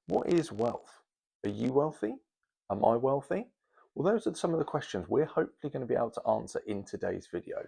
What is wealth? Are you wealthy? Am I wealthy? Well, those are some of the questions we're hopefully going to be able to answer in today's video.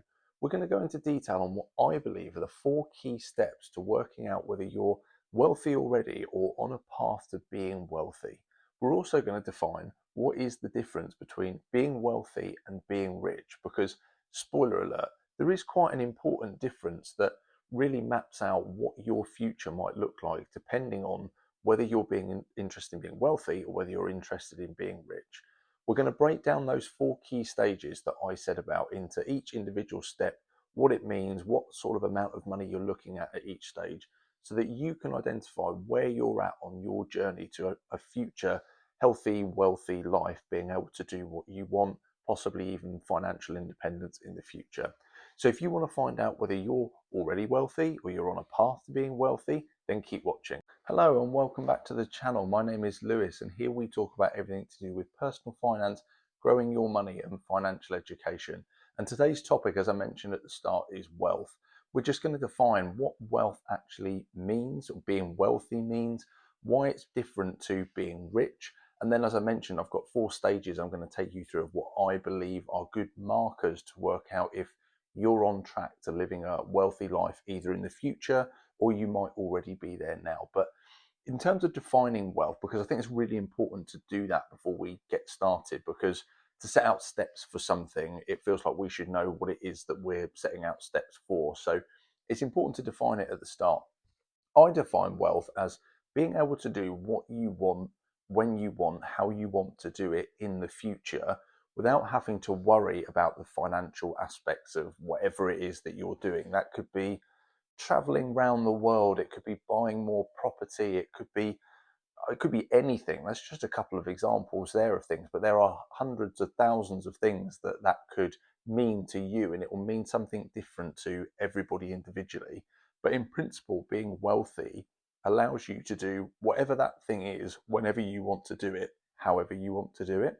We're going to go into detail on what I believe are the 4 key steps to working out whether you're wealthy already or on a path to being wealthy. We're also going to define what is the difference between being wealthy and being rich, because, spoiler alert, there is quite an important difference that really maps out what your future might look like depending on whether you're being interested in being wealthy or whether you're interested in being rich. We're going to break down those 4 key stages that I said about into each individual step, what it means, what sort of amount of money you're looking at each stage, so that you can identify where you're at on your journey to a future healthy, wealthy life, being able to do what you want, possibly even financial independence in the future. So if you want to find out whether you're already wealthy or you're on a path to being wealthy, then keep watching. Hello and welcome back to the channel. My name is Lewis and here we talk about everything to do with personal finance, growing your money and financial education. And today's topic, as I mentioned at the start, is wealth. We're just going to define what wealth actually means, or being wealthy means, why it's different to being rich. And then, as I mentioned, I've got 4 stages I'm going to take you through of what I believe are good markers to work out if you're on track to living a wealthy life either in the future or you might already be there now. But in terms of defining wealth, because I think it's really important to do that before we get started, because to set out steps for something, it feels like we should know what it is that we're setting out steps for. So it's important to define it at the start. I define wealth as being able to do what you want, when you want, how you want to do it in the future without having to worry about the financial aspects of whatever it is that you're doing. That could be traveling around the world, it could be buying more property, it could be anything. That's just a couple of examples there of things, but there are hundreds of thousands of things that could mean to you, and it will mean something different to everybody individually. But in principle, being wealthy allows you to do whatever that thing is, whenever you want to do it, however you want to do it.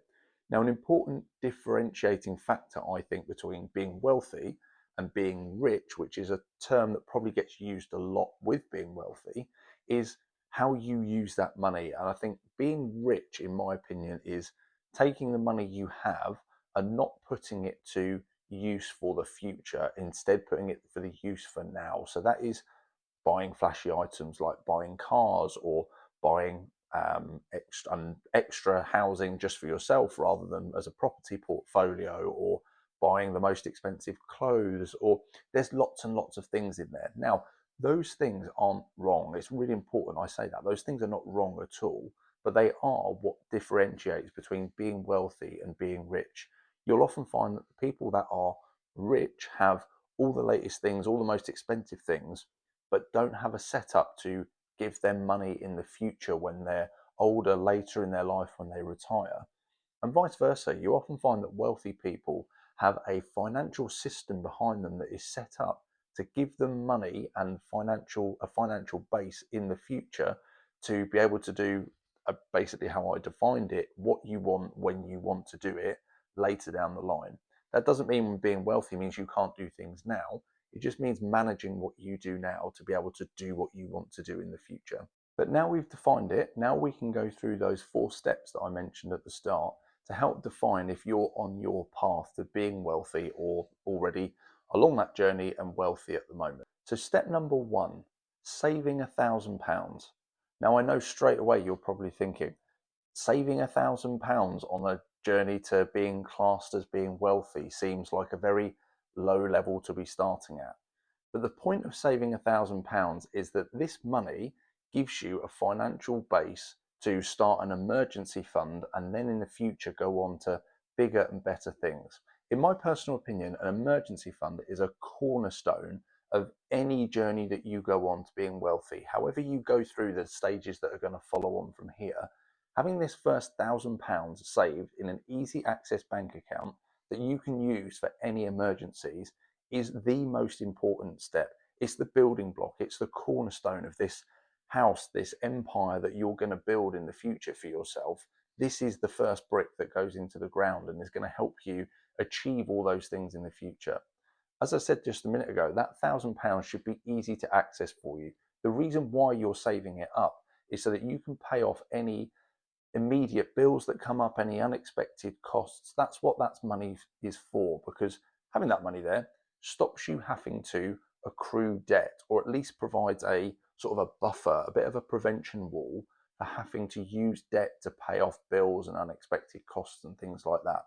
Now, an important differentiating factor, I think, between being wealthy and being rich, which is a term that probably gets used a lot with being wealthy, is how you use that money. And I think being rich, in my opinion, is taking the money you have and not putting it to use for the future, instead putting it for the use for now. So that is buying flashy items like buying cars or buying extra housing just for yourself rather than as a property portfolio, or buying the most expensive clothes, or there's lots and lots of things in there. Now, those things aren't wrong. It's really important I say that. Those things are not wrong at all, but they are what differentiates between being wealthy and being rich. You'll often find that the people that are rich have all the latest things, all the most expensive things, but don't have a setup to give them money in the future when they're older, later in their life when they retire. And vice versa, you often find that wealthy people have a financial system behind them that is set up to give them money and a financial base in the future to be able to do basically how I defined it, what you want when you want to do it later down the line. That doesn't mean being wealthy means you can't do things now. It just means managing what you do now to be able to do what you want to do in the future. But now we've defined it, now we can go through those 4 steps that I mentioned at the start to help define if you're on your path to being wealthy or already along that journey and wealthy at the moment. So step number 1, saving £1,000. Now I know straight away you're probably thinking, saving £1,000 on a journey to being classed as being wealthy seems like a very low level to be starting at. But the point of saving £1,000 is that this money gives you a financial base to start an emergency fund and then in the future go on to bigger and better things. In my personal opinion, an emergency fund is a cornerstone of any journey that you go on to being wealthy. However you go through the stages that are going to follow on from here, having this first £1,000 saved in an easy access bank account that you can use for any emergencies is the most important step. It's the building block, it's the cornerstone of this house, this empire that you're going to build in the future for yourself. This is the first brick that goes into the ground and is going to help you achieve all those things in the future. As I said just a minute ago, that £1,000 should be easy to access for you. The reason why you're saving it up is so that you can pay off any immediate bills that come up, any unexpected costs. That's what that money is for, because having that money there stops you having to accrue debt, or at least provides a sort of a buffer, a bit of a prevention wall for having to use debt to pay off bills and unexpected costs and things like that.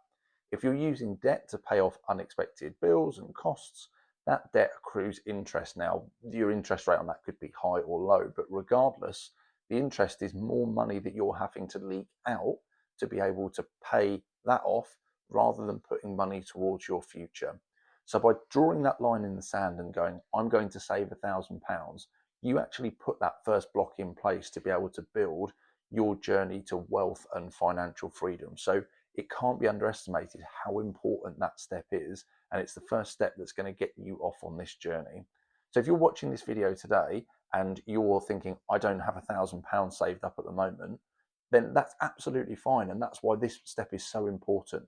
If you're using debt to pay off unexpected bills and costs, that debt accrues interest. Now, your interest rate on that could be high or low, but regardless, the interest is more money that you're having to leak out to be able to pay that off, rather than putting money towards your future. So by drawing that line in the sand and going, I'm going to save £1,000, you actually put that first block in place to be able to build your journey to wealth and financial freedom. So it can't be underestimated how important that step is, and it's the first step that's going to get you off on this journey. So if you're watching this video today and you're thinking, I don't have £1,000 saved up at the moment, then that's absolutely fine. And that's why this step is so important.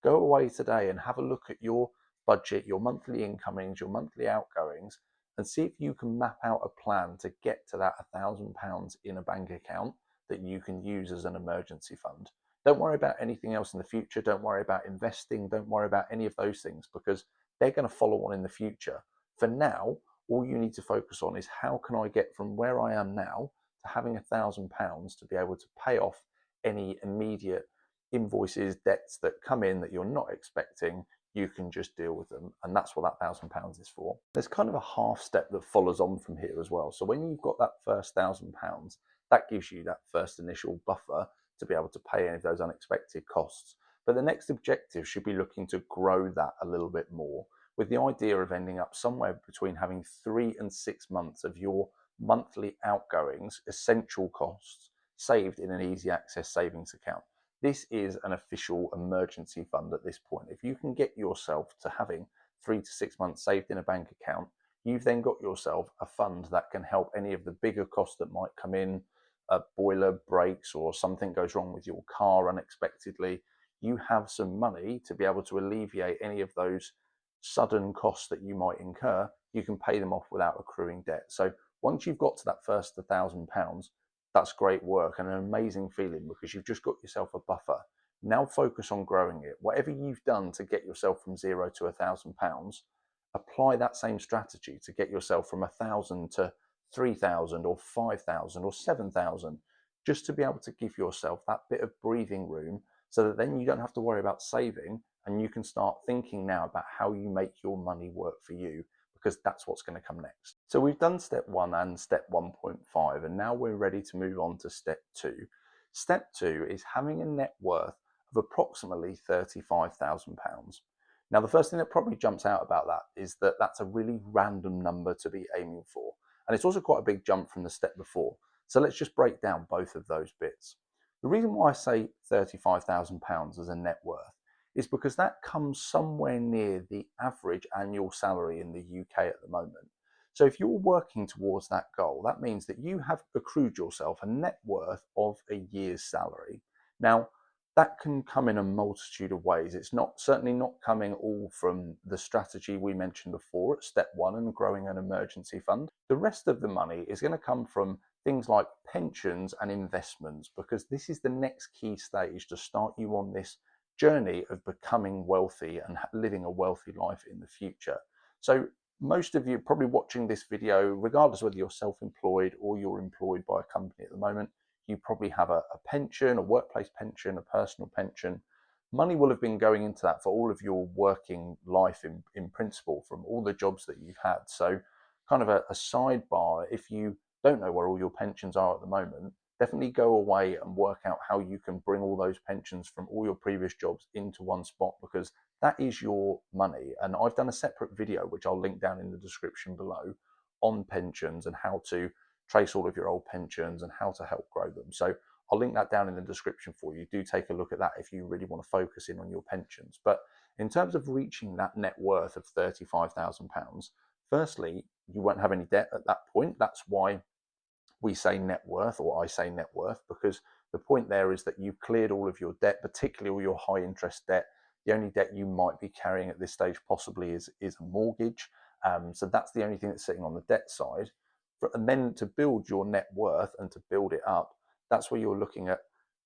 Go away today and have a look at your budget, your monthly incomings, your monthly outgoings, and see if you can map out a plan to get to that £1,000 in a bank account that you can use as an emergency fund. Don't worry about anything else in the future. Don't worry about investing. Don't worry about any of those things, because they're going to follow on in the future. For now, all you need to focus on is, how can I get from where I am now to having £1,000 to be able to pay off any immediate invoices, debts that come in that you're not expecting. You can just deal with them, and that's what that £1,000 is for. There's kind of a half step that follows on from here as well. So when you've got that first £1,000, that gives you that first initial buffer to be able to pay any of those unexpected costs. But the next objective should be looking to grow that a little bit more, with the idea of ending up somewhere between having 3 and 6 months of your monthly outgoings, essential costs, saved in an easy access savings account. This is an official emergency fund at this point. If you can get yourself to having 3 to 6 months saved in a bank account, you've then got yourself a fund that can help any of the bigger costs that might come in. A boiler breaks or something goes wrong with your car unexpectedly. You have some money to be able to alleviate any of those sudden costs that you might incur. You can pay them off without accruing debt. So once you've got to that first £1,000, that's great work and an amazing feeling, because you've just got yourself a buffer. Now focus on growing it. Whatever you've done to get yourself from £0 to £1,000, apply that same strategy to get yourself from 1,000 to 3,000 or 5,000 or 7,000, just to be able to give yourself that bit of breathing room, so that then you don't have to worry about saving, and you can start thinking now about how you make your money work for you, because that's what's going to come next. So we've done step 1 and step 1.5, and now we're ready to move on to step 2. Step 2 is having a net worth of approximately £35,000. Now, the first thing that probably jumps out about that is that that's a really random number to be aiming for. And it's also quite a big jump from the step before. So let's just break down both of those bits. The reason why I say £35,000 as a net worth is because that comes somewhere near the average annual salary in the UK at the moment. So if you're working towards that goal, that means that you have accrued yourself a net worth of a year's salary. Now, that can come in a multitude of ways. It's certainly not coming all from the strategy we mentioned before at step 1 and growing an emergency fund. The rest of the money is going to come from things like pensions and investments, because this is the next key stage to start you on this journey of becoming wealthy and living a wealthy life in the future. So most of you probably watching this video, regardless whether you're self-employed or you're employed by a company at the moment, you probably have a pension, a workplace pension, a personal pension. Money will have been going into that for all of your working life in principle, from all the jobs that you've had. So kind of a sidebar, if you don't know where all your pensions are at the moment, definitely go away and work out how you can bring all those pensions from all your previous jobs into one spot, because that is your money. And I've done a separate video, which I'll link down in the description below, on pensions and how to trace all of your old pensions and how to help grow them. So I'll link that down in the description for you. Do take a look at that if you really want to focus in on your pensions. But in terms of reaching that net worth of £35,000, firstly, you won't have any debt at that point. That's why we say net worth, or I say net worth, because the point there is that you've cleared all of your debt, particularly all your high interest debt. The only debt you might be carrying at this stage possibly is a mortgage. So that's the only thing that's sitting on the debt side. And then to build your net worth and to build it up, that's where you're looking at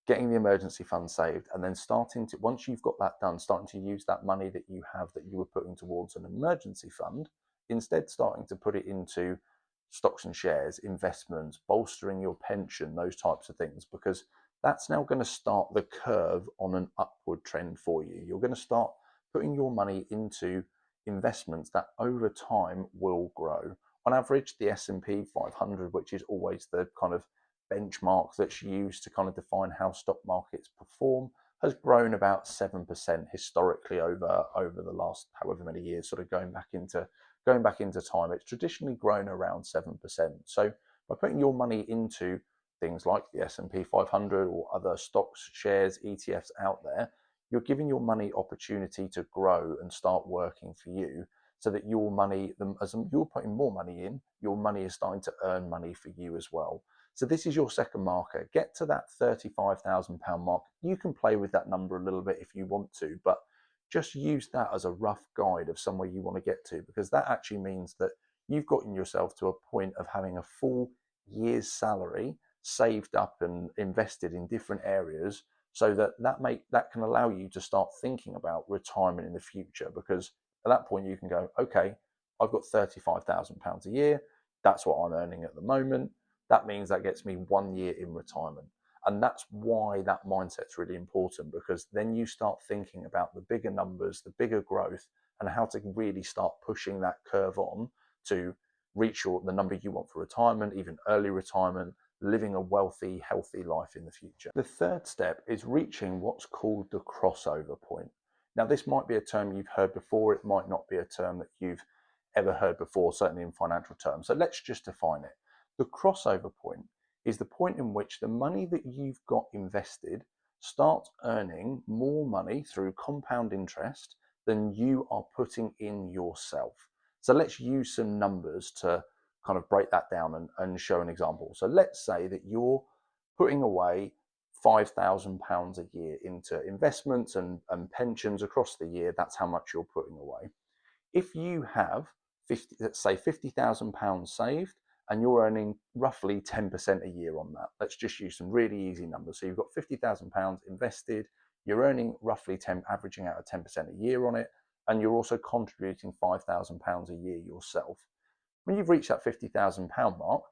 getting the emergency fund saved, and then starting to, once you've got that done, starting to use that money that you have that you were putting towards an emergency fund, instead starting to put it into stocks and shares, investments, bolstering your pension, those types of things, because that's now going to start the curve on an upward trend for you. You're going to start putting your money into investments that over time will grow. On average, the S&P 500, which is always the kind of benchmark that's used to kind of define how stock markets perform, has grown about 7% historically over the last however many years, sort of going back into time. It's traditionally grown around 7%. So by putting your money into things like the S&P 500 or other stocks, shares, ETFs out there, you're giving your money opportunity to grow and start working for you, so that your money, as you're putting more money in, your money is starting to earn money for you as well. So this is your second marker. Get to that £35,000 mark. You can play with that number a little bit if you want to, but just use that as a rough guide of somewhere you want to get to, because that actually means that you've gotten yourself to a point of having a full year's salary saved up and invested in different areas, so that can allow you to start thinking about retirement in the future. Because at that point you can go, okay, I've got £35,000 a year. That's what I'm earning at the moment. That means that gets me 1 year in retirement. And that's why that mindset's really important, because then you start thinking about the bigger numbers, the bigger growth, and how to really start pushing that curve on to reach the number you want for retirement, even early retirement, living a wealthy, healthy life in the future. The third step is reaching what's called the crossover point. Now, this might be a term you've heard before. It might not be a term that you've ever heard before, certainly in financial terms. So let's just define it. The crossover point is the point in which the money that you've got invested starts earning more money through compound interest than you are putting in yourself. So let's use some numbers to kind of break that down and show an example. So let's say that you're putting away £5,000 a year into investments and pensions across the year. That's how much you're putting away. If you have let's say £50,000 saved, and you're earning roughly 10% a year on that. Let's just use some really easy numbers. So you've got £50,000 invested, you're earning roughly averaging out at 10% a year on it, and you're also contributing £5,000 a year yourself. When you've reached that £50,000 mark,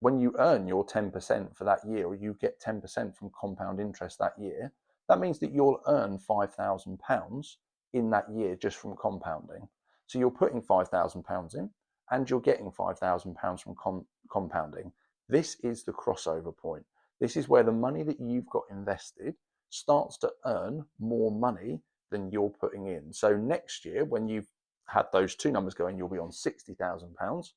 when you earn your 10% for that year, or you get 10% from compound interest that year, that means that you'll earn £5,000 in that year just from compounding. So you're putting £5,000 in, and you're getting £5,000 from compounding. This is the crossover point. This is where the money that you've got invested starts to earn more money than you're putting in. So next year, when you've had those two numbers going, you'll be on £60,000.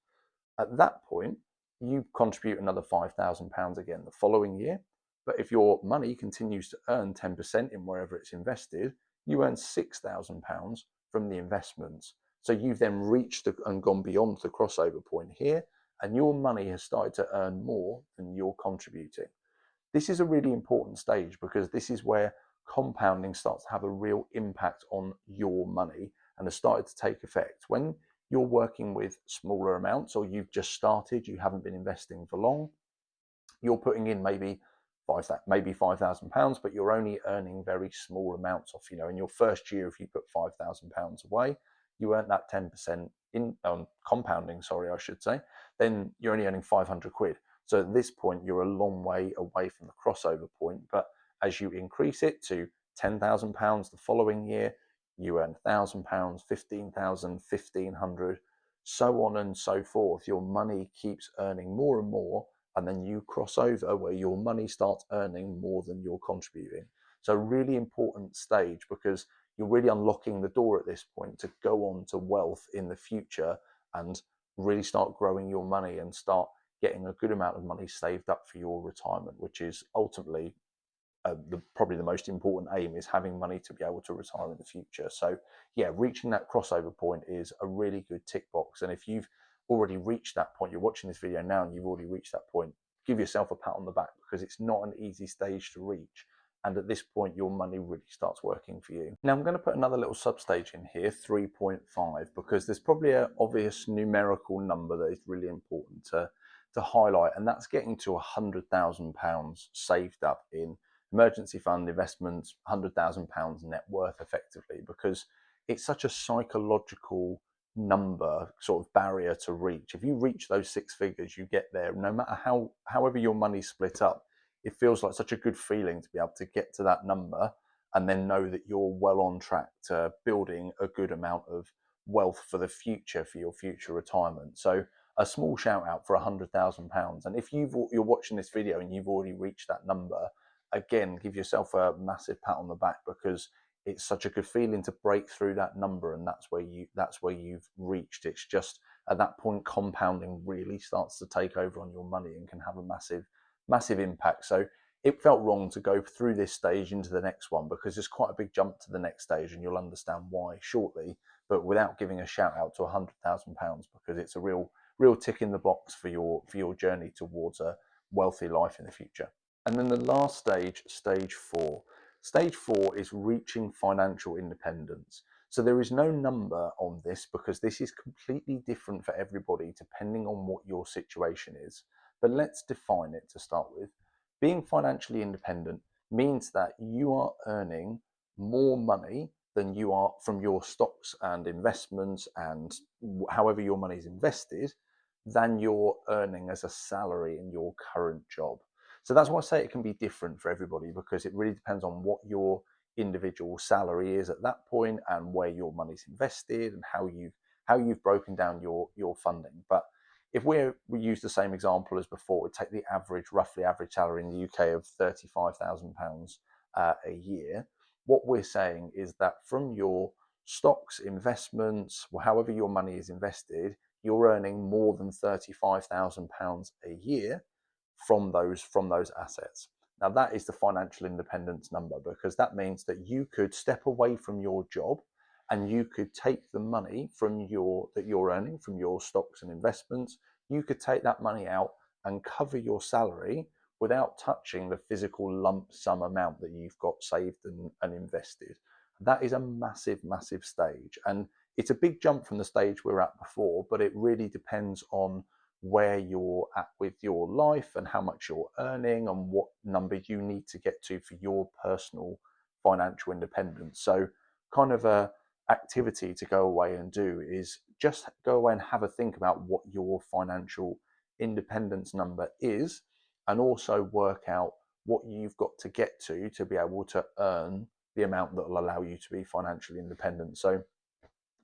At that point, you contribute another £5,000 again the following year. But if your money continues to earn 10% in wherever it's invested, you earn £6,000 from the investments. So you've then reached and gone beyond the crossover point here, and your money has started to earn more than you're contributing. This is a really important stage, because this is where compounding starts to have a real impact on your money and has started to take effect. When you're working with smaller amounts, or you've just started, you haven't been investing for long, you're putting in maybe £5,000, but you're only earning very small amounts off. In your first year, if you put £5,000 away, you earn that 10% in compounding, I should say, then you're only earning 500 quid. So at this point, you're a long way away from the crossover point. But as you increase it to £10,000 the following year, you earn £1,000, £15,000, £1,500, so on and so forth. Your money keeps earning more and more, and then you cross over where your money starts earning more than you're contributing. So really important stage, because you're really unlocking the door at this point to go on to wealth in the future and really start growing your money and start getting a good amount of money saved up for your retirement, which is ultimately probably the most important aim, is having money to be able to retire in the future. So yeah, reaching that crossover point is a really good tick box. And if you've already reached that point, you're watching this video now and you've already reached that point, give yourself a pat on the back, because it's not an easy stage to reach. And at this point, your money really starts working for you. Now I'm going to put another little substage in here, 3.5, because there's probably an obvious numerical number that is really important to to highlight, and that's getting to £100,000 saved up in emergency fund investments, £100,000 net worth effectively, because it's such a psychological number sort of barrier to reach. If you reach those six figures, you get there, no matter however your money's split up. It feels like such a good feeling to be able to get to that number and then know that you're well on track to building a good amount of wealth for the future, for your future retirement. So a small shout out for £100,000. And if you're watching this video and you've already reached that number, again, give yourself a massive pat on the back, because it's such a good feeling to break through that number, and that's where you've reached. It's just at that point compounding really starts to take over on your money and can have a massive impact. So it felt wrong to go through this stage into the next one, because there's quite a big jump to the next stage, and you'll understand why shortly, but without giving a shout out to £100,000, because it's a real tick in the box for your journey towards a wealthy life in the future. And then the last stage, stage 4. Stage 4 is reaching financial independence. So there is no number on this, because this is completely different for everybody depending on what your situation is. But let's define it to start with. Being financially independent means that you are earning more money than you are from your stocks and investments and however your money is invested, than you're earning as a salary in your current job. So that's why I say it can be different for everybody, because it really depends on what your individual salary is at that point and where your money's invested and how you've broken down your funding. But if we use the same example as before, we take the roughly average salary in the UK of £35,000 a year. What we're saying is that from your stocks, investments, however your money is invested, you're earning more than £35,000 a year from those assets. Now that is the financial independence number, because that means that you could step away from your job and you could take the money that you're earning from your stocks and investments. You could take that money out and cover your salary without touching the physical lump sum amount that you've got saved and invested. That is a massive stage, and it's a big jump from the stage we were at before, but it really depends on where you're at with your life and how much you're earning and what number you need to get to for your personal financial independence. So kind of a activity to go away and do is just go away and have a think about what your financial independence number is, and also work out what you've got to get to be able to earn the amount that will allow you to be financially independent. So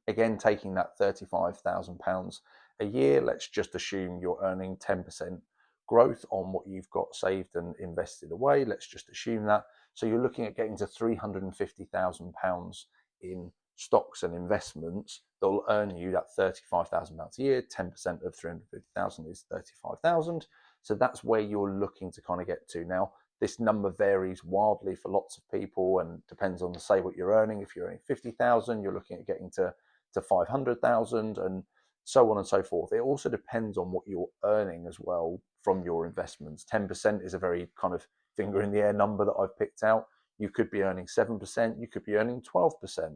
again, taking that £35,000 a year, let's just assume you're earning 10% growth on what you've got saved and invested away. Let's just assume that. So you're looking at getting to £350,000 in stocks and investments that will earn you that £35,000 a year. 10% of 350,000 is 35,000. So that's where you're looking to kind of get to. Now, this number varies wildly for lots of people and depends on, say, what you're earning. If you're earning 50,000, you're looking at getting to 500,000 and so on and so forth. It also depends on what you're earning as well from your investments. 10% is a very kind of finger in the air number that I've picked out. You could be earning 7%, you could be earning 12%.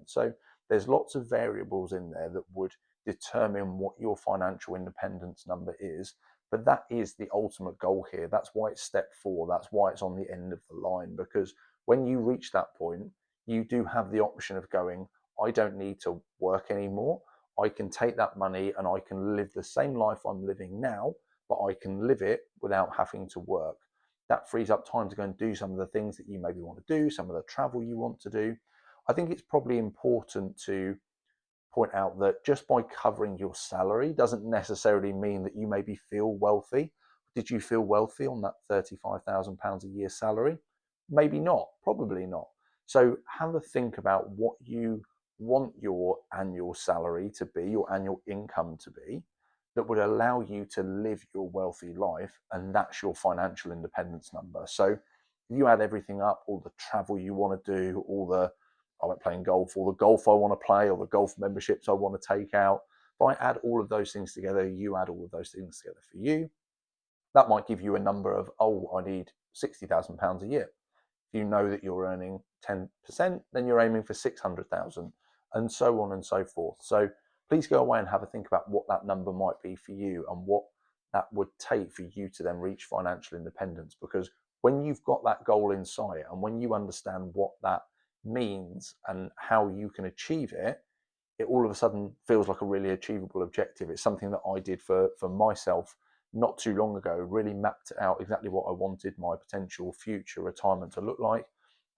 So there's lots of variables in there that would determine what your financial independence number is. But that is the ultimate goal here. That's why it's step 4. That's why it's on the end of the line, because when you reach that point, you do have the option of going, I don't need to work anymore. I can take that money and I can live the same life I'm living now, but I can live it without having to work. That frees up time to go and do some of the things that you maybe want to do, some of the travel you want to do. I think it's probably important to point out that just by covering your salary doesn't necessarily mean that you maybe feel wealthy. Did you feel wealthy on that £35,000 a year salary? Maybe not, probably not. So have a think about what you want your annual salary to be, your annual income to be, that would allow you to live your wealthy life, and that's your financial independence number. So if you add everything up, all the travel you want to do, all the I like playing golf, or the golf I want to play, or the golf memberships I want to take out. If I add all of those things together, you add all of those things together for you, that might give you a number of, oh, I need £60,000 a year. If you know that you're earning 10%, then you're aiming for 600,000, and so on and so forth. So please go away and have a think about what that number might be for you, and what that would take for you to then reach financial independence. Because when you've got that goal in sight and when you understand what that means and how you can achieve it, it all of a sudden feels like a really achievable objective. It's something that I did for myself not too long ago, really mapped out exactly what I wanted my potential future retirement to look like.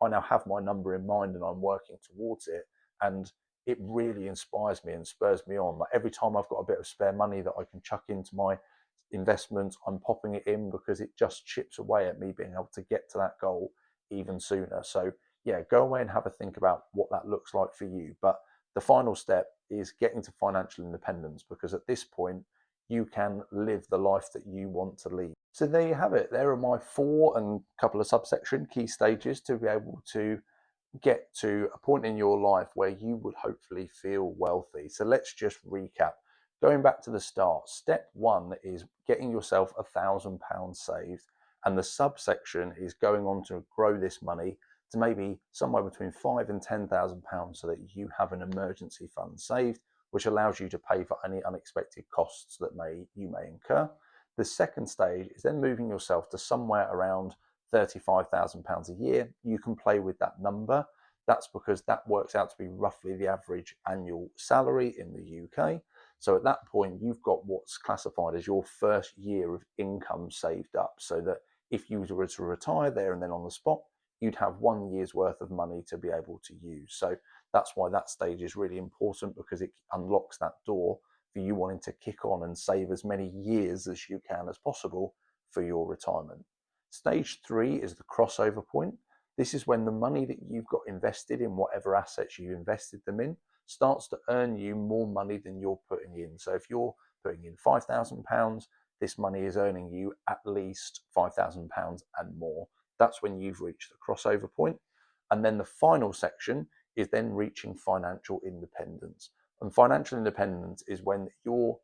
I now have my number in mind and I'm working towards it. And it really inspires me and spurs me on. Like every time I've got a bit of spare money that I can chuck into my investments, I'm popping it in because it just chips away at me being able to get to that goal even sooner. So yeah, go away and have a think about what that looks like for you. But the final step is getting to financial independence, because at this point you can live the life that you want to lead. So there you have it. There are my 4 and a couple of subsection key stages to be able to get to a point in your life where you would hopefully feel wealthy. So let's just recap. Going back to the start, step 1 is getting yourself £1,000 saved, and the subsection is going on to grow this money to maybe somewhere between £5,000 and £10,000 so that you have an emergency fund saved, which allows you to pay for any unexpected costs that you may incur. The second stage is then moving yourself to somewhere around £35,000 a year. You can play with that number. That's because that works out to be roughly the average annual salary in the UK. So at that point, you've got what's classified as your first year of income saved up, so that if you were to retire there and then on the spot, you'd have 1 year's worth of money to be able to use. So that's why that stage is really important, because it unlocks that door for you wanting to kick on and save as many years as you can as possible for your retirement. Stage 3 is the crossover point. This is when the money that you've got invested in whatever assets you invested them in starts to earn you more money than you're putting in. So if you're putting in £5,000, this money is earning you at least £5,000 and more. That's when you've reached the crossover point. And then the final section is then reaching financial independence. And financial independence is when your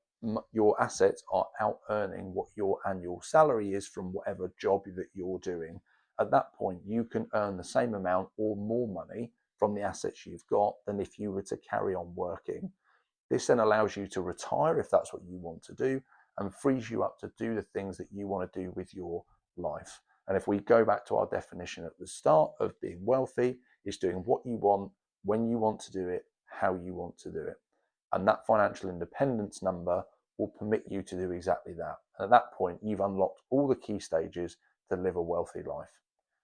assets are out earning what your annual salary is from whatever job that you're doing. At that point, you can earn the same amount or more money from the assets you've got than if you were to carry on working. This then allows you to retire if that's what you want to do, and frees you up to do the things that you want to do with your life. And if we go back to our definition at the start of being wealthy, it's doing what you want, when you want to do it, how you want to do it. And that financial independence number will permit you to do exactly that. And at that point, you've unlocked all the key stages to live a wealthy life.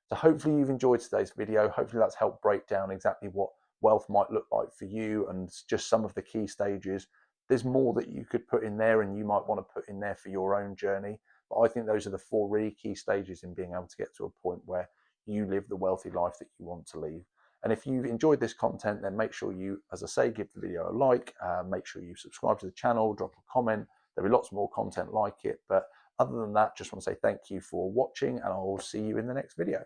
So hopefully you've enjoyed today's video. Hopefully that's helped break down exactly what wealth might look like for you and just some of the key stages. There's more that you could put in there and you might want to put in there for your own journey. But I think those are the 4 really key stages in being able to get to a point where you live the wealthy life that you want to live. And if you've enjoyed this content, then make sure you, as I say, give the video a like, make sure you subscribe to the channel, drop a comment. There'll be lots more content like it. But other than that, just want to say thank you for watching, and I'll see you in the next video.